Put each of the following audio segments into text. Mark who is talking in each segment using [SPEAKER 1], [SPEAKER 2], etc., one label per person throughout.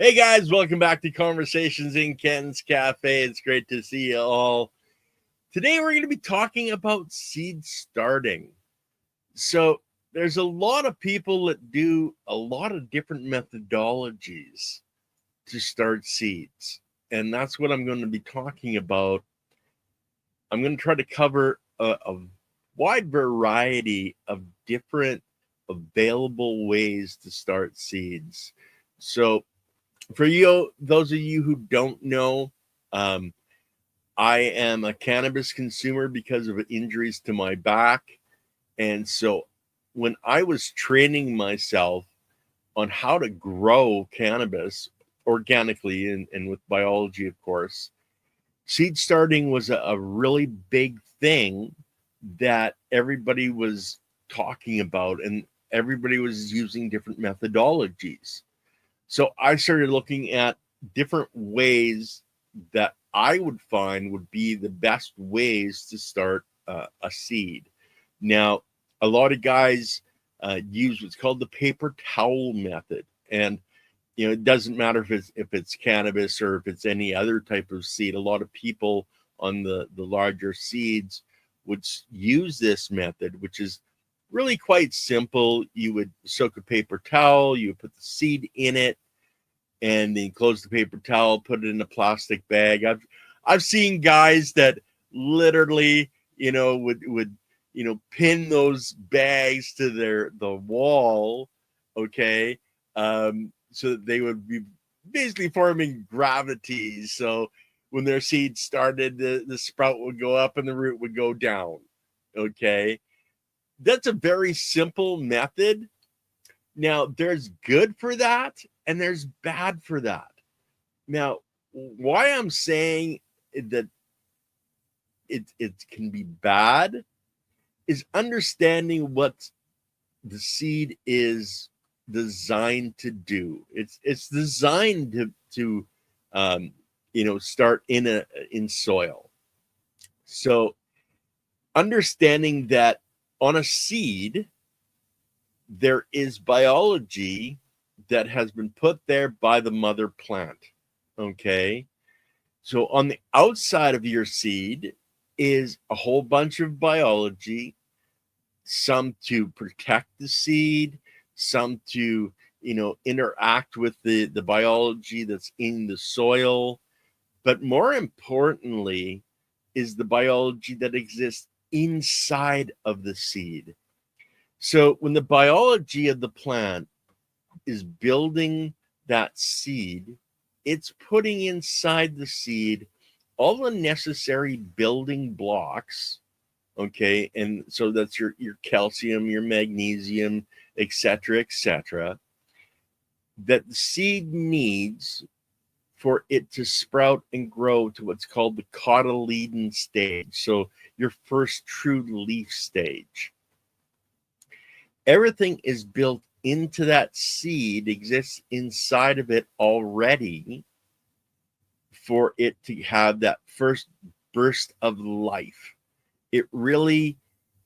[SPEAKER 1] Hey guys, welcome back to Conversations in Ken's Cafe. It's great to see you all. Today we're going to be talking about seed starting. So, there's a lot of people that do a lot of different methodologies to start seeds. And that's what I'm going to be talking about. I'm going to try to cover a wide variety of different available ways to start seeds. So, for you, those of you who don't know, um, I am a cannabis consumer because of injuries to my back. And so when I was training myself on how to grow cannabis organically and with biology, of course, seed starting was a really big thing that everybody was talking about, and everybody was using different methodologies. So I started looking at different ways that I would find would be the best ways to start a seed. Now, a lot of guys use what's called the paper towel method, and it doesn't matter if it's cannabis or if it's any other type of seed. A lot of people on the larger seeds would use this method, which is really quite simple. You would soak a paper towel, you would put the seed in it, and then close the paper towel, put it in a plastic bag. I've seen guys that literally, would pin those bags to the wall, okay, so that they would be basically forming gravity. So when their seed started, the sprout would go up and the root would go down. Okay, that's a very simple method. Now, there's good for that and there's bad for that. Now, why I'm saying that it can be bad is understanding what the seed is designed to do. It's designed to start in soil. So understanding that on a seed there is biology that has been put there by the mother plant. Okay. So on the outside of your seed is a whole bunch of biology, some to protect the seed, some to, interact with the biology that's in the soil. But more importantly, is the biology that exists inside of the seed. So when the biology of the plant is building that seed, it's putting inside the seed all the necessary building blocks. Okay. And so that's your calcium, your magnesium, etc., that the seed needs for it to sprout and grow to what's called the cotyledon stage. So your first true leaf stage. Everything is built into that seed, exists inside of it already for it to have that first burst of life. It really,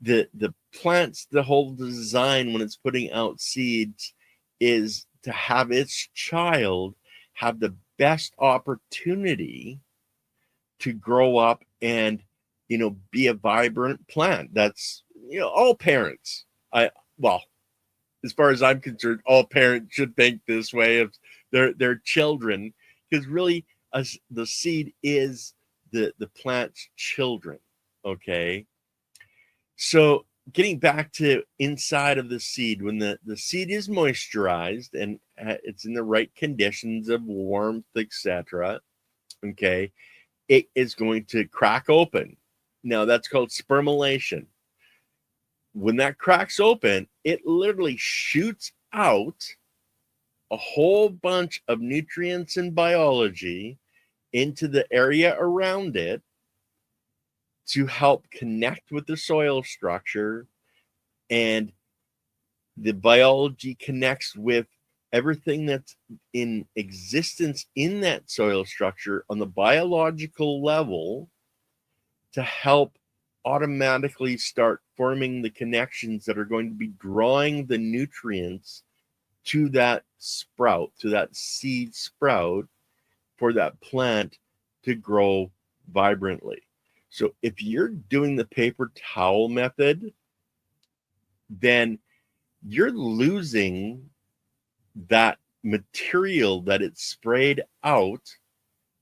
[SPEAKER 1] the plant's the whole design when it's putting out seeds is to have its child have the best opportunity to grow up and be a vibrant plant. That's all parents. Well, as far as I'm concerned, all parents should think this way of their children, because really, the seed is the plant's children. Okay, so getting back to inside of the seed, when the seed is moisturized and it's in the right conditions of warmth, etc. Okay, it is going to crack open. Now that's called spermulation. When that cracks open, it literally shoots out a whole bunch of nutrients and biology into the area around it to help connect with the soil structure, and the biology connects with everything that's in existence in that soil structure on the biological level to help automatically start forming the connections that are going to be drawing the nutrients to that sprout, to that seed sprout, for that plant to grow vibrantly. So if you're doing the paper towel method, then you're losing that material that it's sprayed out.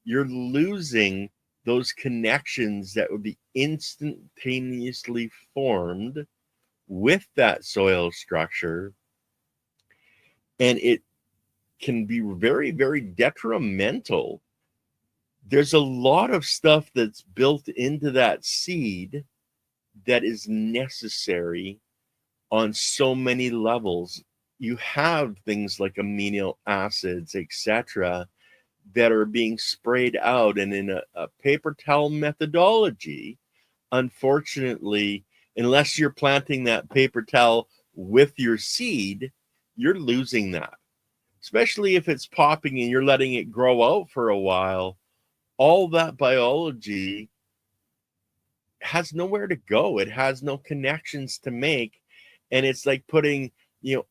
[SPEAKER 1] You're losing those connections that would be instantaneously formed with that soil structure. And it can be very, very detrimental. There's a lot of stuff that's built into that seed that is necessary on so many levels. You have things like amino acids, etc., that are being sprayed out. And in a paper towel methodology, unfortunately, unless you're planting that paper towel with your seed, you're losing that. Especially if it's popping and you're letting it grow out for a while, all that biology has nowhere to go. It has no connections to make. And it's like putting,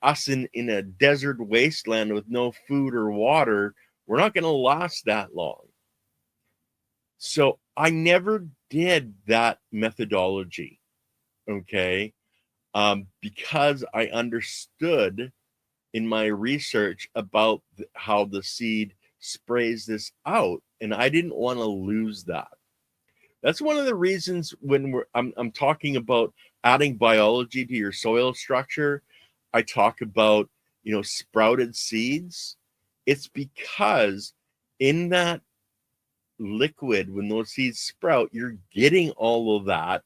[SPEAKER 1] us in a desert wasteland with no food or water. We're not going to last that long. So I never did that methodology, okay? Because I understood in my research about how the seed sprays this out, and I didn't want to lose that. That's one of the reasons when I'm talking about adding biology to your soil structure. I talk about, sprouted seeds. It's because in that liquid, when those seeds sprout, you're getting all of that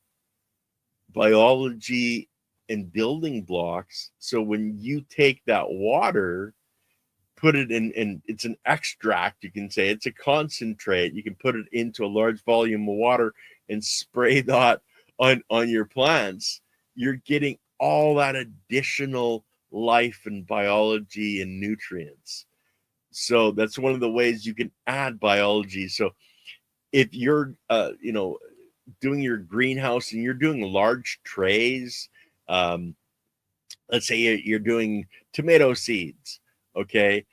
[SPEAKER 1] biology and building blocks. So when you take that water, put it in, and it's an extract, you can say it's a concentrate, you can put it into a large volume of water and spray that on your plants, you're getting all that additional life and biology and nutrients. So that's one of the ways you can add biology. So if you're doing your greenhouse and you're doing large trays, let's say you're doing tomato seeds, okay?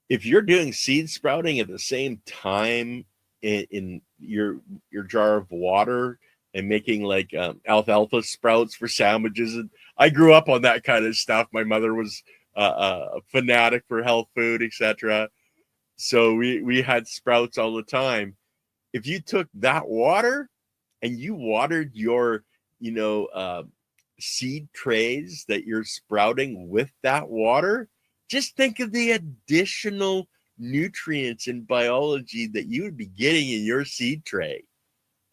[SPEAKER 1] If you're doing seed sprouting at the same time in your jar of water and making like alfalfa sprouts for sandwiches, and I grew up on that kind of stuff. My mother was a fanatic for health food, etc. So we had sprouts all the time. If you took that water and you watered your, seed trays that you're sprouting with that water, just think of the additional nutrients and biology that you would be getting in your seed tray.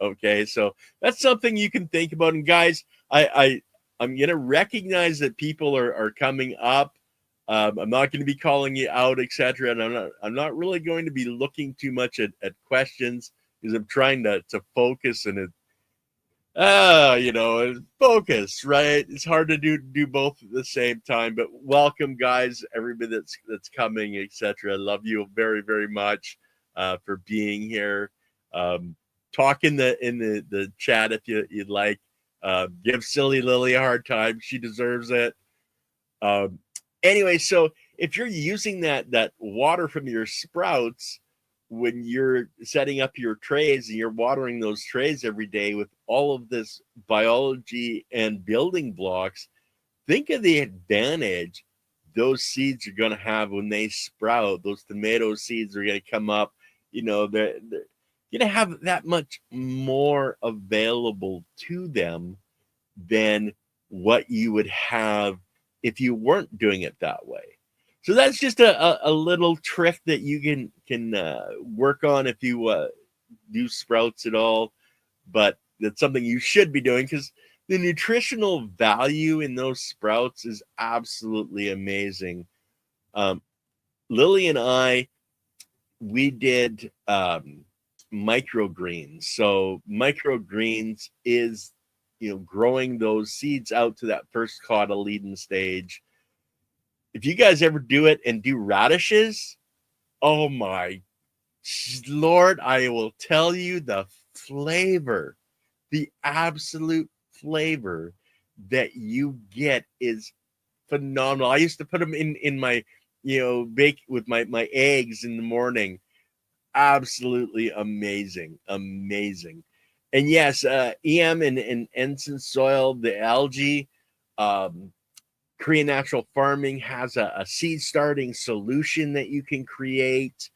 [SPEAKER 1] Okay, so that's something you can think about. And guys, I'm gonna recognize that people are coming up. I'm not going to be calling you out, etc. And I'm not really going to be looking too much at questions, because I'm trying to focus and focus, right? It's hard to do both at the same time. But welcome, guys, everybody that's coming, etc. Love you very, very much for being here. Talk in the chat if you'd like. Give Silly Lily a hard time; she deserves it. Anyway, so if you're using that water from your sprouts when you're setting up your trays and you're watering those trays every day with all of this biology and building blocks, think of the advantage those seeds are going to have when they sprout. Those tomato seeds are going to come up, they're going to have that much more available to them than what you would have if you weren't doing it that way. So that's just a little trick that you can work on if you do sprouts at all. But that's something you should be doing, because the nutritional value in those sprouts is absolutely amazing. Lily and I, we did microgreens. So microgreens is, growing those seeds out to that first cotyledon stage. If you guys ever do it and do radishes, oh my Lord, I will tell you the flavor, the absolute flavor that you get is phenomenal. I used to put them in my bake with my eggs in the morning. Absolutely amazing. And yes, EM and Ensign soil, the algae, um, Korean Natural Farming has a seed starting solution that you can create.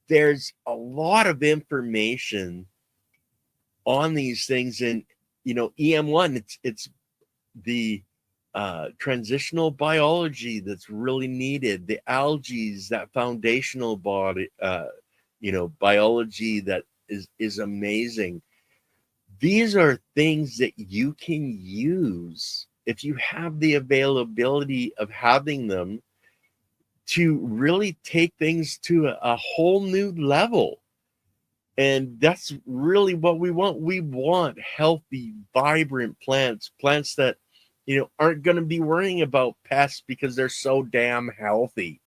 [SPEAKER 1] There's a lot of information on these things, and EM1, it's the transitional biology that's really needed, the algae, that foundational body biology that is amazing. These are things that you can use if you have the availability of having them to really take things to a whole new level. And that's really what we want. We want healthy, vibrant plants that, aren't going to be worrying about pests because they're so damn healthy.